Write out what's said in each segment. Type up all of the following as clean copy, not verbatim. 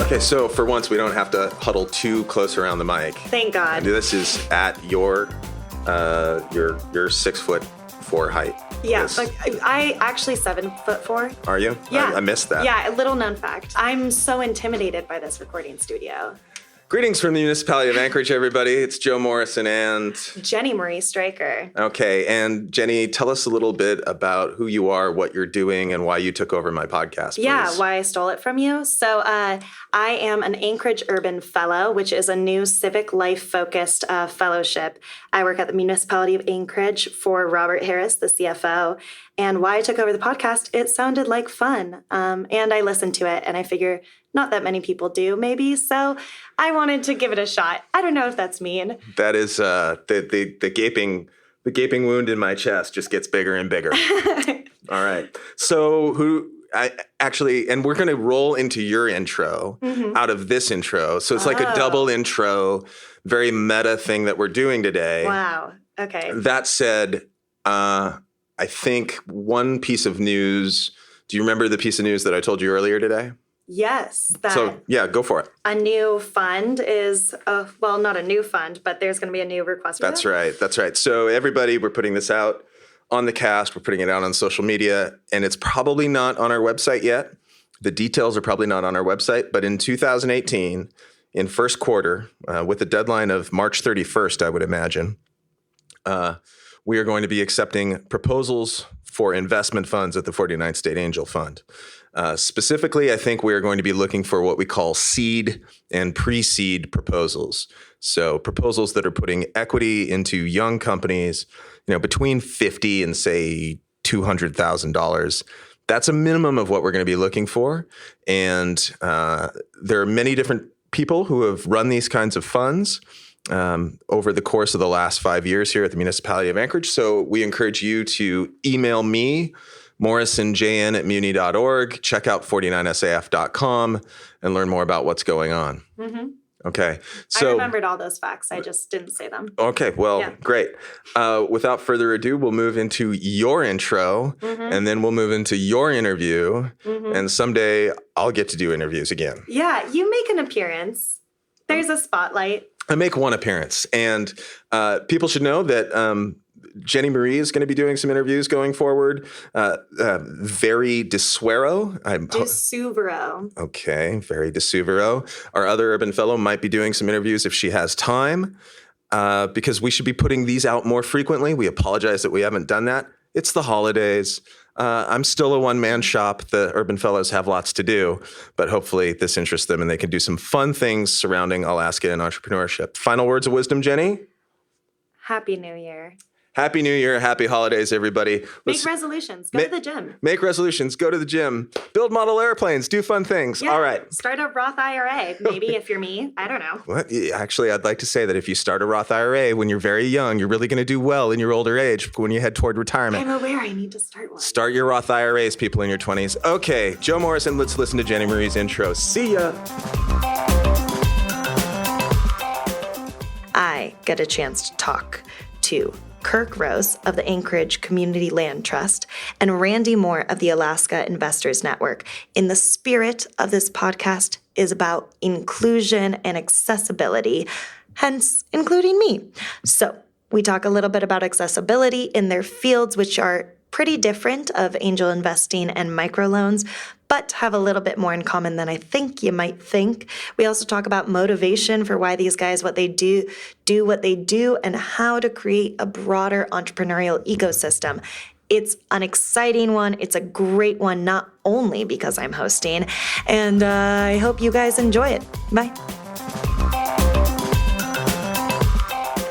Okay, so for once, we don't have to huddle too close around the mic. Thank God. This is at your 6'4" height. Yeah, Yes. like I actually 7'4". Are you? Yeah. I missed that. Yeah, a little known fact. I'm so intimidated by this recording studio. Greetings from the municipality of Anchorage, everybody. It's Joe Morrison and Jenny Marie Stryker. Okay, and Jenny, tell us a little bit about who you are, what you're doing, and why you took over my podcast, please. Yeah, why I stole it from you. So I am an Anchorage Urban Fellow, which is a new civic life-focused fellowship. I work at the municipality of Anchorage for Robert Harris, the CFO. And why I took over the podcast, it sounded like fun. And I listened to it, and I figure not that many people do, maybe. So I wanted to give it a shot. I don't know if that's mean. That is the gaping wound in my chest just gets bigger and bigger. All right. So and we're going to roll into your intro out of this intro. So it's like a double intro, very meta thing that we're doing today. Wow. Okay. That said, I think one piece of news. Do you remember the piece of news that I told you earlier today? Yes. So, yeah, go for it. A new fund is, well, not a new fund, but there's going to be a new request for That's right. So everybody, we're putting this out on the cast. We're putting it out on social media, and it's probably not on our website yet. The details are probably not on our website, but in 2018, in first quarter, with a deadline of March 31st, I would imagine, we are going to be accepting proposals for investment funds at the 49th State Angel Fund. Specifically, I think we are going to be looking for what we call seed and pre-seed proposals. So proposals that are putting equity into young companies, between $50,000 and say $200,000. That's a minimum of what we're going to be looking for. And there are many different people who have run these kinds of funds over the course of the last 5 years here at the municipality of Anchorage. So we encourage you to email me, morrisonjn@muni.org, check out 49saf.com, and learn more about what's going on. Mm-hmm. Okay. So I remembered all those facts. I just didn't say them. Okay. Well, yeah. Great. Without further ado, we'll move into your intro, and then we'll move into your interview. And someday I'll get to do interviews again. Yeah. You make an appearance. There's a spotlight. I make one appearance, and people should know that Jenny Marie is going to be doing some interviews going forward. Very DeSuero. DeSuvero. Okay, very DeSuvero. Our other urban fellow might be doing some interviews if she has time, because we should be putting these out more frequently. We apologize that we haven't done that. It's the holidays. I'm still a one-man shop. The urban fellows have lots to do, but hopefully this interests them and they can do some fun things surrounding Alaska and entrepreneurship. Final words of wisdom, Jenny? Happy New Year. Happy New Year. Happy holidays, everybody. Make resolutions. Go to the gym. Make resolutions. Go to the gym. Build model airplanes. Do fun things. Yeah. All right. Start a Roth IRA. Maybe if you're me. I don't know. What? Actually, I'd like to say that if you start a Roth IRA when you're very young, you're really going to do well in your older age when you head toward retirement. I'm aware I need to start one. Start your Roth IRAs, people in your 20s. Okay, Joe Morrison, let's listen to Jenny Marie's intro. See ya. I get a chance to talk to Kirk Rose of the Anchorage Community Land Trust and Randy Moore of the Alaska Investors Network. In the spirit of this podcast is about inclusion and accessibility, hence including me. So we talk a little bit about accessibility in their fields, which are pretty different of angel investing and microloans, but have a little bit more in common than I think you might think. We also talk about motivation for why these guys, what they do what they do, and how to create a broader entrepreneurial ecosystem. It's an exciting one. It's a great one, not only because I'm hosting, and I hope you guys enjoy it. Bye.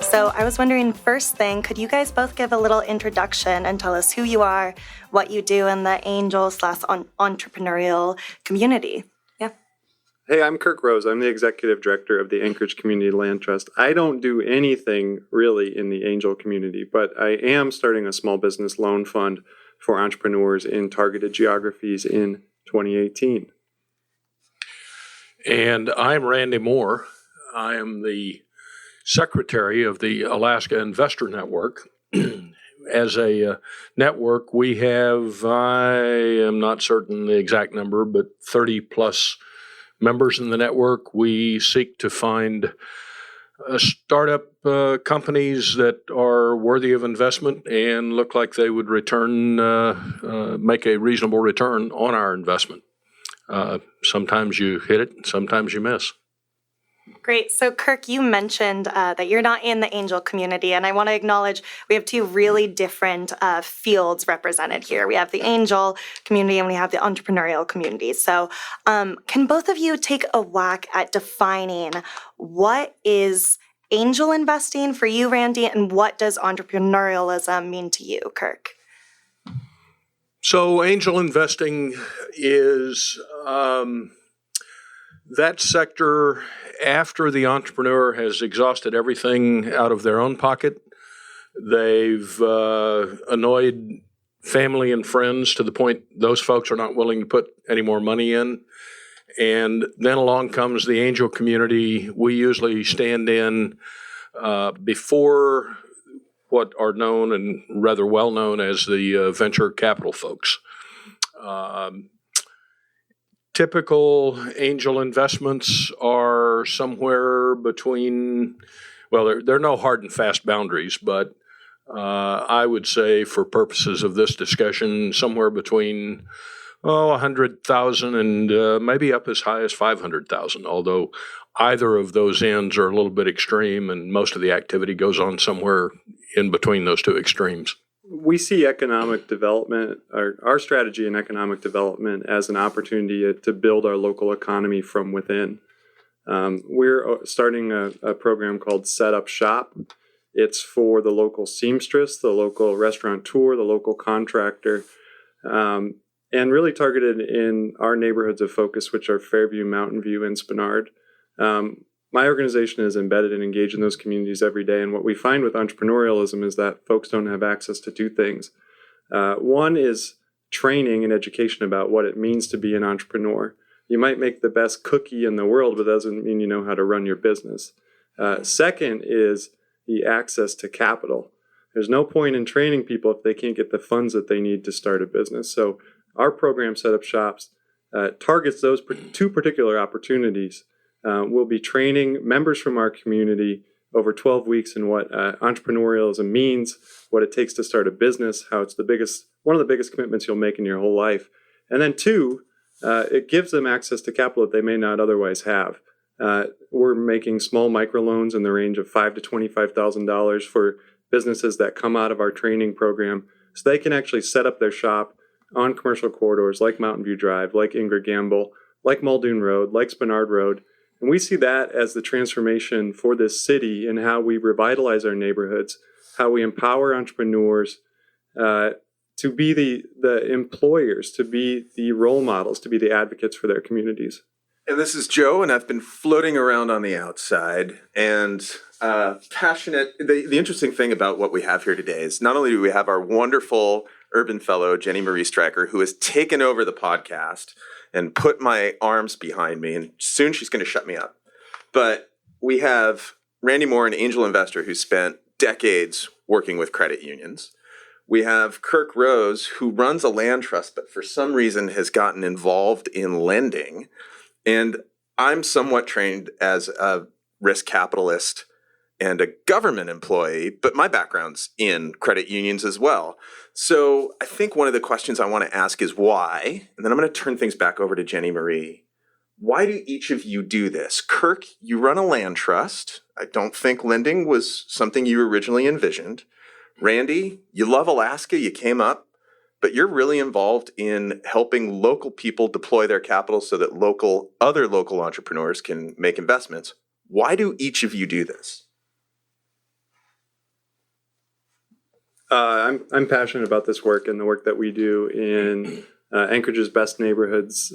So I was wondering, first thing, could you guys both give a little introduction and tell us who you are, what you do in the angel/entrepreneurial community? Yeah. Hey, I'm Kirk Rose. I'm the executive director of the Anchorage Community Land Trust. I don't do anything really in the angel community, but I am starting a small business loan fund for entrepreneurs in targeted geographies in 2018. And I'm Randy Moore. I am the secretary of the Alaska Investor Network. As a network, we have, I am not certain the exact number, but 30 plus members in the network, we seek to find startup companies that are worthy of investment and look like they would make a reasonable return on our investment. Sometimes you hit it, sometimes you miss. Great. So, Kirk, you mentioned that you're not in the angel community, and I want to acknowledge we have two really different fields represented here. We have the angel community and we have the entrepreneurial community. So, can both of you take a whack at defining what is angel investing for you, Randy, and what does entrepreneurialism mean to you, Kirk? So, angel investing is that sector after the entrepreneur has exhausted everything out of their own pocket. They've annoyed family and friends to the point those folks are not willing to put any more money in. And then along comes the angel community. We usually stand in before what are known and rather well known as the venture capital folks. Typical angel investments are somewhere between, well, there are no hard and fast boundaries, but I would say for purposes of this discussion, somewhere between 100,000 and maybe up as high as 500,000, although either of those ends are a little bit extreme and most of the activity goes on somewhere in between those two extremes. We see economic development, our strategy in economic development, as an opportunity to build our local economy from within. We're starting a program called Set Up Shop. It's for the local seamstress, the local restaurateur, the local contractor, and really targeted in our neighborhoods of focus, which are Fairview, Mountain View, and Spenard. My organization is embedded and engaged in those communities every day. And what we find with entrepreneurialism is that folks don't have access to two things. One is training and education about what it means to be an entrepreneur. You might make the best cookie in the world, but that doesn't mean you know how to run your business. Second is the access to capital. There's no point in training people if they can't get the funds that they need to start a business. So our program, Set Up Shops, targets those two particular opportunities. We'll be training members from our community over 12 weeks in what entrepreneurialism means, what it takes to start a business, how it's one of the biggest commitments you'll make in your whole life. And then two, it gives them access to capital that they may not otherwise have. We're making small microloans in the range of $5,000 to $25,000 for businesses that come out of our training program, so they can actually set up their shop on commercial corridors like Mountain View Drive, like Ingrid Gamble, like Muldoon Road, like Spenard Road. And we see that as the transformation for this city and how we revitalize our neighborhoods, how we empower entrepreneurs to be the employers, to be the role models, to be the advocates for their communities. And this is Joe, and I've been floating around on the outside and passionate. The interesting thing about what we have here today is not only do we have our wonderful urban fellow, Jenny Marie Stryker, who has taken over the podcast and put my arms behind me, and soon she's going to shut me up. But we have Randy Moore, an angel investor who spent decades working with credit unions. We have Kirk Rose, who runs a land trust, but for some reason has gotten involved in lending. And I'm somewhat trained as a risk capitalist and a government employee, but my background's in credit unions as well. So I think one of the questions I want to ask is why, and then I'm going to turn things back over to Jenny Marie. Why do each of you do this? Kirk, you run a land trust. I don't think lending was something you originally envisioned. Randy, you love Alaska. You came up, but you're really involved in helping local people deploy their capital so that other local entrepreneurs can make investments. Why do each of you do this? I'm passionate about this work and the work that we do in Anchorage's best neighborhoods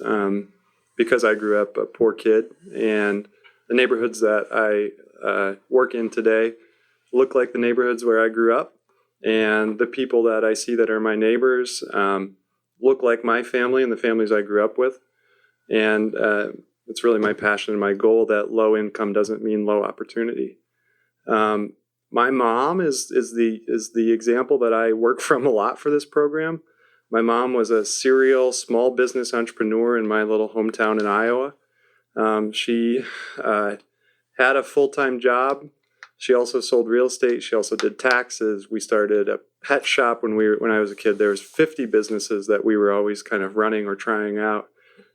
because I grew up a poor kid, and the neighborhoods that I work in today look like the neighborhoods where I grew up, and the people that I see that are my neighbors look like my family and the families I grew up with. And it's really my passion and my goal that low income doesn't mean low opportunity. My mom is the example that I work from a lot for this program. My mom was a serial small business entrepreneur in my little hometown in Iowa. She had a full-time job. She also sold real estate. She also did taxes. We started a pet shop when I was a kid. There was 50 businesses that we were always kind of running or trying out.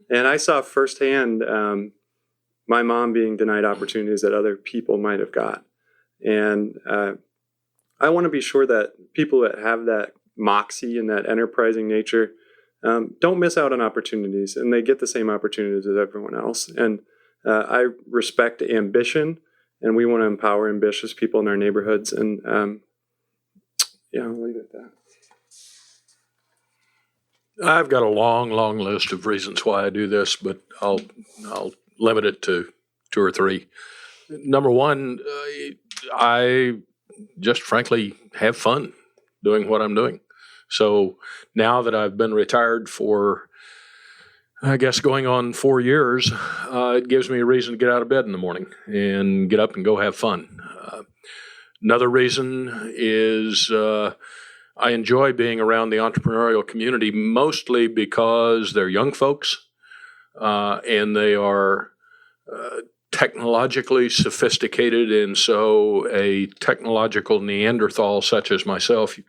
And I saw firsthand my mom being denied opportunities that other people might have got. And I want to be sure that people that have that moxie and that enterprising nature don't miss out on opportunities, and they get the same opportunities as everyone else. And I respect ambition, and we want to empower ambitious people in our neighborhoods. And I'll leave it at that. I've got a long, long list of reasons why I do this, but I'll limit it to 2 or 3. Number one, I just frankly have fun doing what I'm doing. So now that I've been retired for, I guess, going on 4 years, it gives me a reason to get out of bed in the morning and get up and go have fun. Another reason is I enjoy being around the entrepreneurial community, mostly because they're young folks and they are technologically sophisticated. And so a technological Neanderthal such as myself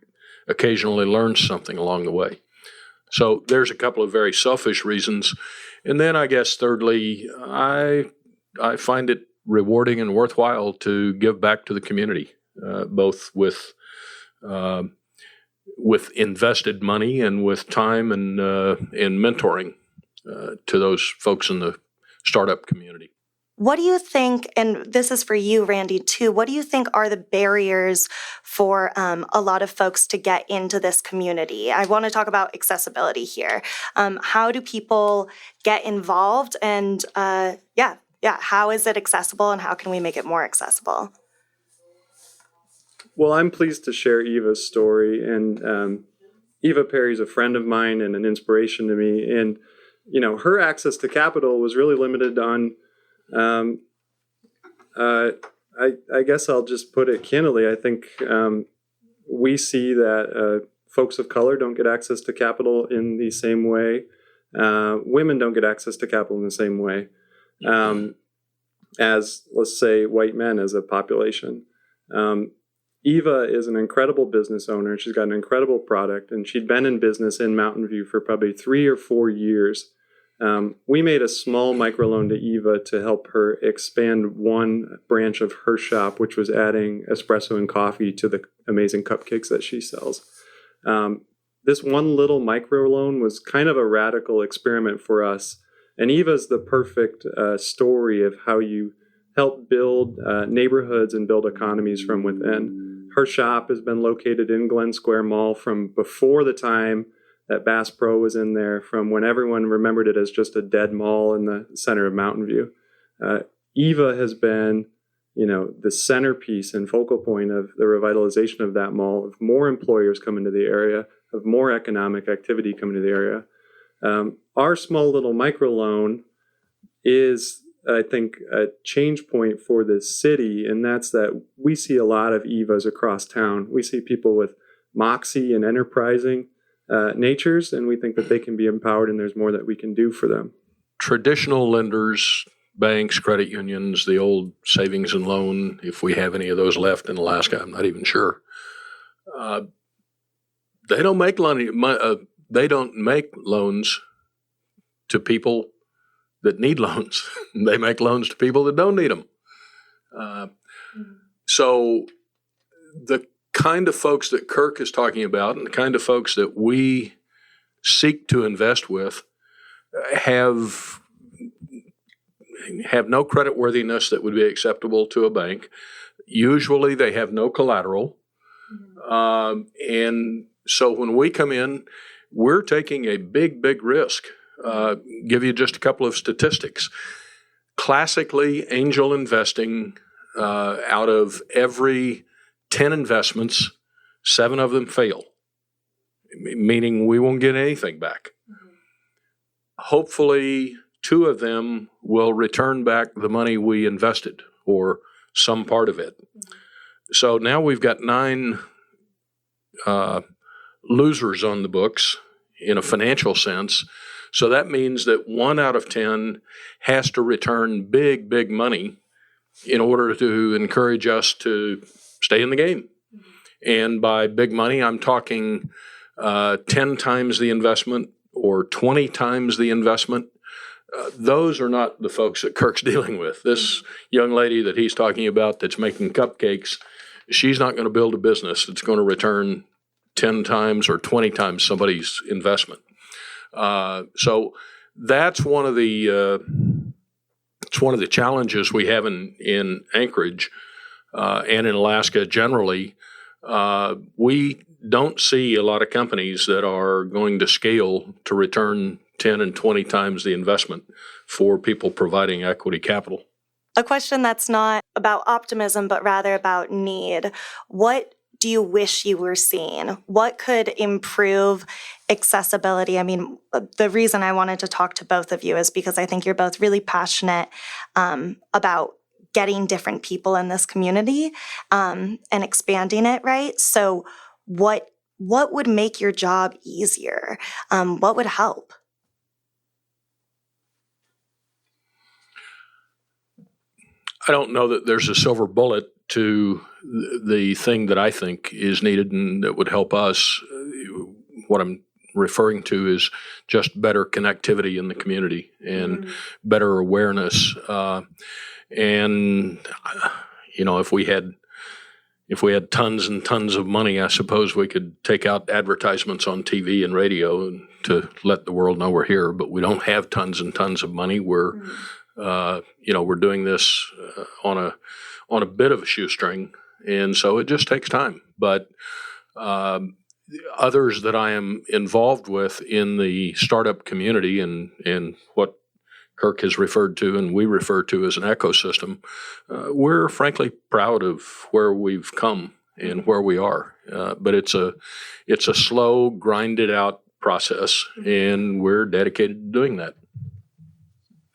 occasionally learns something along the way. So there's a couple of very selfish reasons. And then I guess thirdly, I find it rewarding and worthwhile to give back to the community, both with invested money and with time and mentoring to those folks in the startup community. What do you think, and this is for you, Randy, too, what do you think are the barriers for a lot of folks to get into this community? I want to talk about accessibility here. How do people get involved? And how is it accessible, and how can we make it more accessible? Well, I'm pleased to share Eva's story. And Eva Perry's a friend of mine and an inspiration to me. And, her access to capital was really limited on I guess I'll just put it candidly. I think we see that folks of color don't get access to capital in the same way. Women don't get access to capital in the same way as, let's say, white men as a population. Eva is an incredible business owner. She's got an incredible product, and she'd been in business in Mountain View for probably 3 or 4 years. We made a small microloan to Eva to help her expand one branch of her shop, which was adding espresso and coffee to the amazing cupcakes that she sells. This one little microloan was kind of a radical experiment for us. And Eva's the perfect story of how you help build neighborhoods and build economies from within. Her shop has been located in Glen Square Mall from before the time that Bass Pro was in there, from when everyone remembered it as just a dead mall in the center of Mountain View. Eva has been, the centerpiece and focal point of the revitalization of that mall, of more employers coming to the area, of more economic activity coming to the area. Our small little microloan is, I think, a change point for this city, and that's that we see a lot of Evas across town. We see people with moxie and enterprising natures, and we think that they can be empowered, and there's more that we can do for them. Traditional lenders, banks, credit unions, the old savings and loan, if we have any of those left in Alaska, I'm not even sure. They don't make loans to people that need loans. They make loans to people that don't need them. So the kind of folks that Kirk is talking about and the kind of folks that we seek to invest with have no creditworthiness that would be acceptable to a bank. Usually they have no collateral. And so when we come in, we're taking a big, big risk. Give you just a couple of statistics. Classically, angel investing, out of every 10 investments, 7 of them fail, meaning we won't get anything back. Hopefully, 2 of them will return back the money we invested or some part of it. So now we've got 9 losers on the books in a financial sense. So that means that 1 out of 10 has to return big, big money in order to encourage us to stay in the game. And by big money, I'm talking 10 times the investment or 20 times the investment. Those are not the folks that Kirk's dealing with. This young lady that he's talking about that's making cupcakes, she's not going to build a business that's going to return 10 times or 20 times somebody's investment. So that's one of the challenges we have in Anchorage and in Alaska generally. We don't see a lot of companies that are going to scale to return 10 and 20 times the investment for people providing equity capital. A question that's not about optimism, but rather about need. What do you wish you were seeing? What could improve accessibility? I mean, the reason I wanted to talk to both of you is because I think you're both really passionate about getting different people in this community and expanding it, right? So what would make your job easier? What would help? I don't know that there's a silver bullet to the thing that I think is needed and that would help us. What I'm referring to is just better connectivity in the community and better awareness. And if we had tons and tons of money, I suppose we could take out advertisements on TV and radio to let the world know we're here. But we don't have tons and tons of money. We're doing this on a bit of a shoestring, and so it just takes time. But others that I am involved with in the startup community and what Kirk has referred to and we refer to as an ecosystem, we're frankly proud of where we've come and where we are. But it's a slow, grinded out process, and we're dedicated to doing that.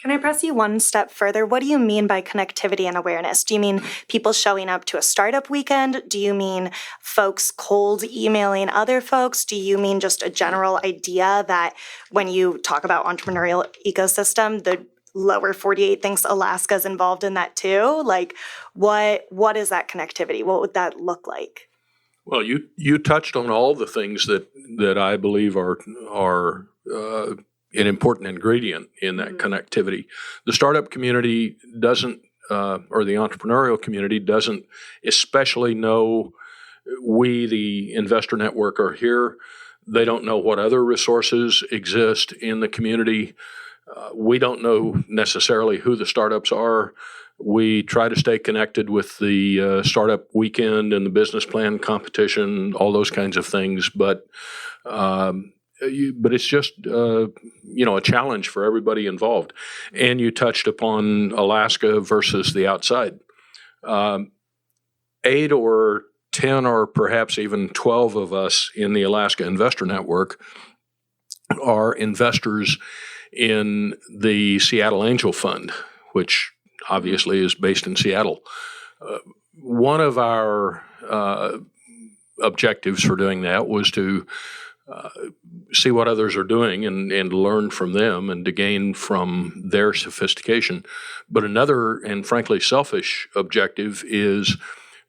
Can I press you one step further? What do you mean by connectivity and awareness? Do you mean people showing up to a startup weekend? Do you mean folks cold emailing other folks? Do you mean just a general idea that when you talk about entrepreneurial ecosystem, the lower 48 thinks Alaska's involved in that too? Like, what is that connectivity? What would that look like? Well, you touched on all the things that I believe are an important ingredient in that connectivity. The startup community doesn't, or the entrepreneurial community doesn't especially know we, the investor network, are here. They don't know what other resources exist in the community. We don't know necessarily who the startups are. We try to stay connected with the startup weekend and the business plan competition, all those kinds of things. But it's just a challenge for everybody involved. And you touched upon Alaska versus the outside. 8 or 10 or perhaps even 12 of us in the Alaska Investor Network are investors in the Seattle Angel Fund, which obviously is based in Seattle. One of our objectives for doing that was to see what others are doing and learn from them and to gain from their sophistication. But another, and frankly selfish, objective is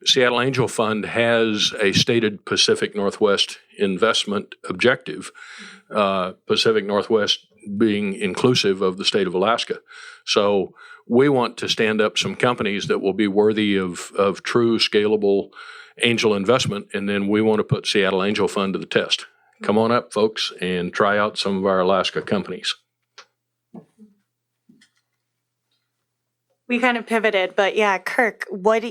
Seattle Angel Fund has a stated Pacific Northwest investment objective, Pacific Northwest being inclusive of the state of Alaska. So we want to stand up some companies that will be worthy of true scalable angel investment, and then we want to put Seattle Angel Fund to the test. Come on up, folks, and try out some of our Alaska companies. We kind of pivoted, but yeah, Kirk, what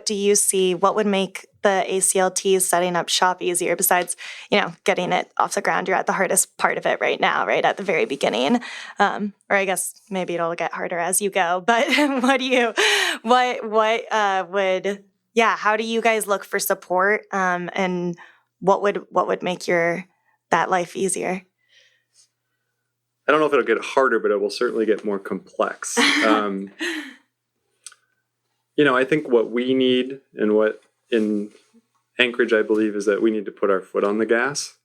do you see? What would make the ACLT setting up shop easier besides, getting it off the ground? You're at the hardest part of it right now, right at the very beginning. Or I guess maybe it'll get harder as you go. But how do you guys look for support? And what would make that life easier? I don't know if it'll get harder, but it will certainly get more complex. I think what we need and what in Anchorage I believe is that we need to put our foot on the gas.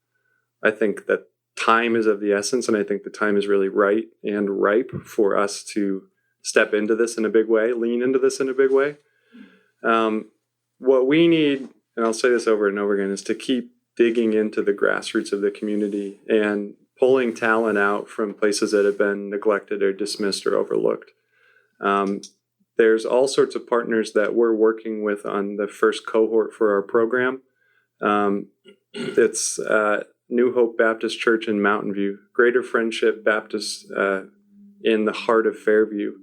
I think that time is of the essence, and I think the time is really right and ripe for us to step into this in a big way, lean into this in a big way. What we need, and I'll say this over and over again, is to keep digging into the grassroots of the community and pulling talent out from places that have been neglected or dismissed or overlooked. There's all sorts of partners that we're working with on the first cohort for our program. It's New Hope Baptist Church in Mountain View, Greater Friendship Baptist in the heart of Fairview.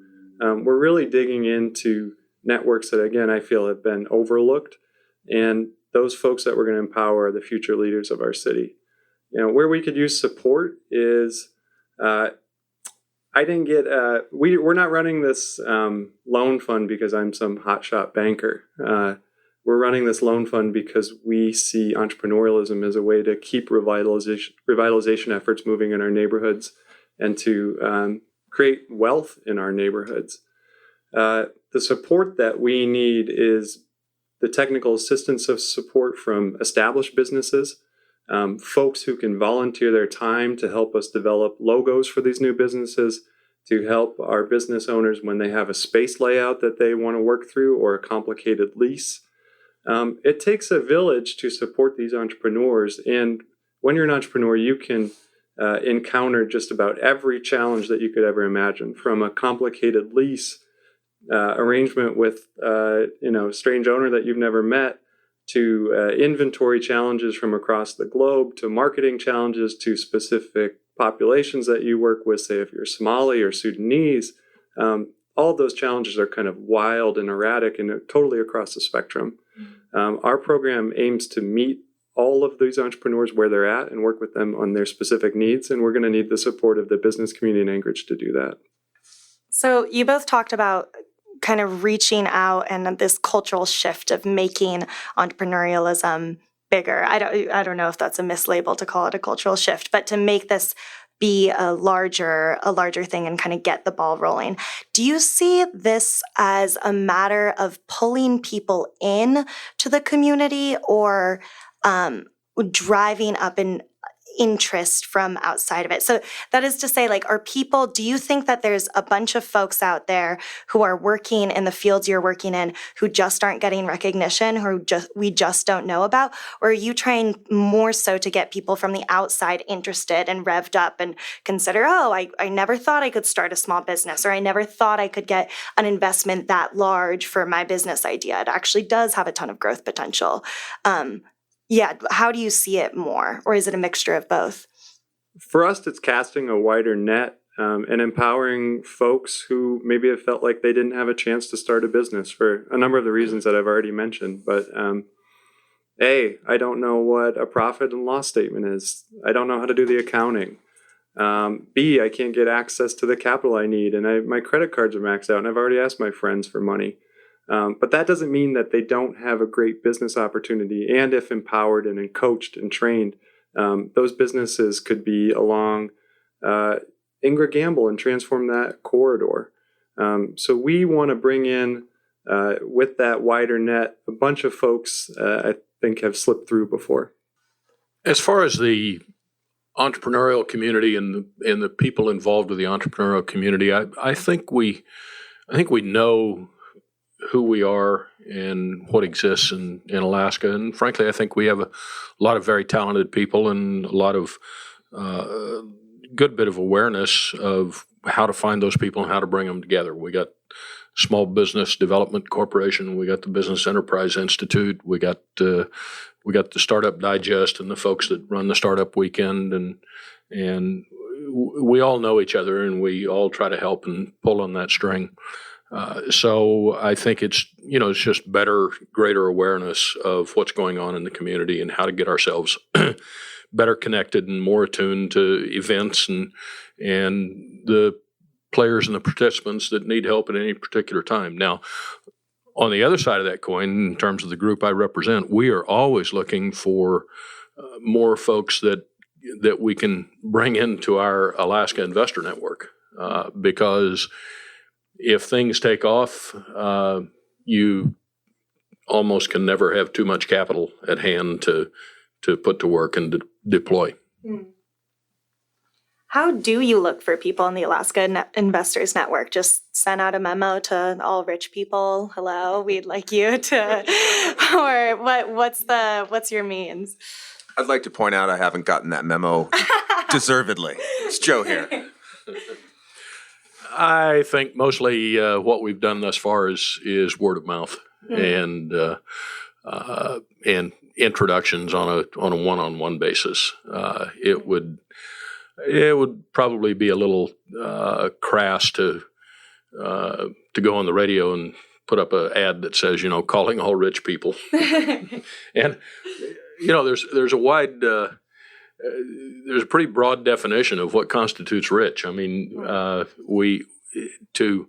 We're really digging into networks that, again, I feel have been overlooked, and those folks that we're going to empower are the future leaders of our city. Where we could use support is we're not running this loan fund because I'm some hotshot banker. We're running this loan fund because we see entrepreneurialism as a way to keep revitalization efforts moving in our neighborhoods and to create wealth in our neighborhoods. The support that we need is the technical assistance of support from established businesses, folks who can volunteer their time to help us develop logos for these new businesses, to help our business owners when they have a space layout that they want to work through or a complicated lease. It takes a village to support these entrepreneurs, and when you're an entrepreneur, you can encounter just about every challenge that you could ever imagine, from a complicated lease arrangement with a strange owner that you've never met, to inventory challenges from across the globe, to marketing challenges, to specific populations that you work with, say if you're Somali or Sudanese. All of those challenges are kind of wild and erratic and totally across the spectrum. Our program aims to meet all of these entrepreneurs where they're at and work with them on their specific needs, and we're going to need the support of the business community in Anchorage to do that. So you both talked about kind of reaching out and this cultural shift of making entrepreneurialism bigger. I don't know if that's a mislabel to call it a cultural shift, but to make this be a larger thing and kind of get the ball rolling. Do you see this as a matter of pulling people in to the community or driving up an interest from outside of it? So that is to say, do you think that there's a bunch of folks out there who are working in the fields you're working in who just aren't getting recognition, we just don't know about? Or are you trying more so to get people from the outside interested and revved up and consider, I never thought I could start a small business, or I never thought I could get an investment that large for my business idea. It actually does have a ton of growth potential. How do you see it more? Or is it a mixture of both? For us, it's casting a wider net and empowering folks who maybe have felt like they didn't have a chance to start a business for a number of the reasons that I've already mentioned. But A, I don't know what a profit and loss statement is. I don't know how to do the accounting. B, I can't get access to the capital I need, and my credit cards are maxed out, and I've already asked my friends for money. But that doesn't mean that they don't have a great business opportunity. And if empowered and coached and trained, those businesses could be along Ingra Gamble and transform that corridor. So we want to bring in, with that wider net, a bunch of folks I think have slipped through before. As far as the entrepreneurial community and the people involved with the entrepreneurial community, I think we know who we are and what exists in Alaska. And frankly, I think we have a lot of very talented people and a lot of good bit of awareness of how to find those people and how to bring them together. We got Small Business Development Corporation. We got the Business Enterprise Institute. We got the Startup Digest and the folks that run the Startup Weekend. And we all know each other and we all try to help and pull on that string. So I think it's just greater awareness of what's going on in the community and how to get ourselves better connected and more attuned to events and the players and the participants that need help at any particular time. Now, on the other side of that coin, in terms of the group I represent, we are always looking for more folks that we can bring into our Alaska Investor Network because if things take off, you almost can never have too much capital at hand to put to work and to deploy. How do you look for people in the Alaska Investors Network? Just send out a memo to all rich people. Hello, we'd like you to, or what's your means? I'd like to point out I haven't gotten that memo deservedly. It's Joe here. I think mostly what we've done thus far is word of mouth and introductions on a one-on-one basis. It would probably be a little crass to go on the radio and put up an ad that says, calling all rich people. And there's a wide there's a pretty broad definition of what constitutes rich. I mean, to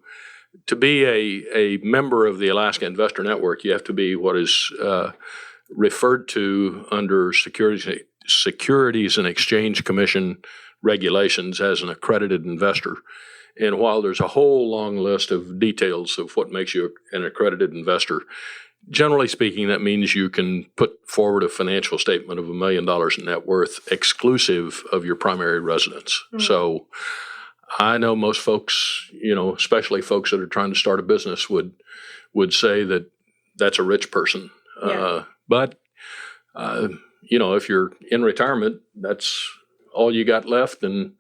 be a member of the Alaska Investor Network, you have to be what is referred to under Securities and Exchange Commission regulations as an accredited investor. And while there's a whole long list of details of what makes you an accredited investor, generally speaking, that means you can put forward a financial statement of $1 million in net worth exclusive of your primary residence. Mm-hmm. So I know most folks, especially folks that are trying to start a business would say that that's a rich person. Yeah. But if you're in retirement, that's all you got left, and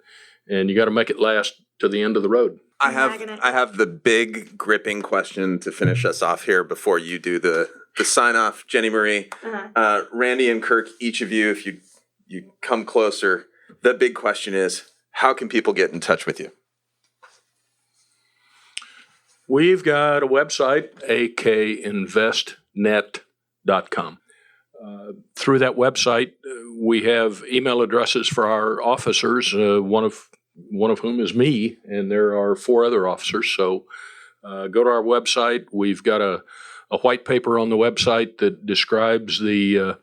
you got to make it last to the end of the road. I have the big gripping question to finish us off here before you do the sign off, Jenny Marie. Uh-huh. Randy and Kirk, each of you, if you come closer, the big question is, how can people get in touch with you? We've got a website, akinvestnet.com. Through that website, we have email addresses for our officers, one of whom is me, and there are 4 other officers. So go to our website. We've got a white paper on the website that describes the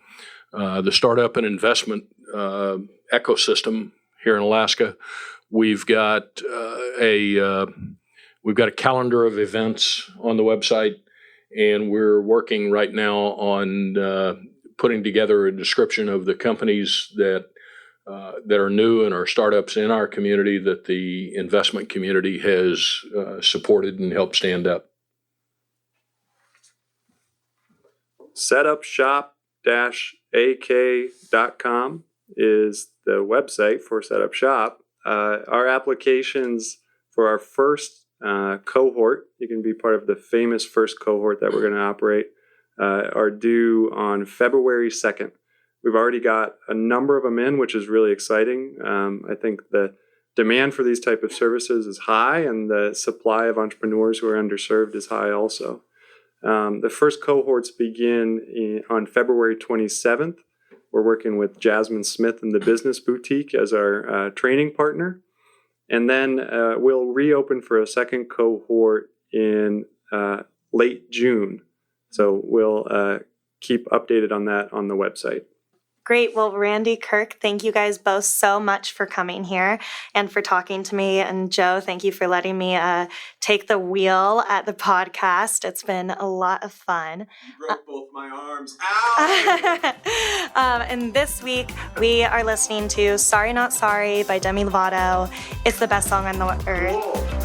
startup and investment ecosystem here in Alaska. We've got a calendar of events on the website, and we're working right now on putting together a description of the companies that are new and are startups in our community that the investment community has supported and helped stand up. Setupshop-ak.com is the website for Setup Shop. Our applications for our first cohort, you can be part of the famous first cohort that we're going to operate, are due on February 2nd. We've already got a number of them in, which is really exciting. I think the demand for these type of services is high, and the supply of entrepreneurs who are underserved is high also. The first cohorts begin on February 27th. We're working with Jasmine Smith and the Business Boutique as our training partner. And then we'll reopen for a second cohort in late June. So we'll keep updated on that on the website. Great. Well, Randy, Kirk, thank you guys both so much for coming here and for talking to me. And Joe, thank you for letting me take the wheel at the podcast. It's been a lot of fun. You broke both my arms. Ow! And this week, we are listening to Sorry Not Sorry by Demi Lovato. It's the best song on the earth.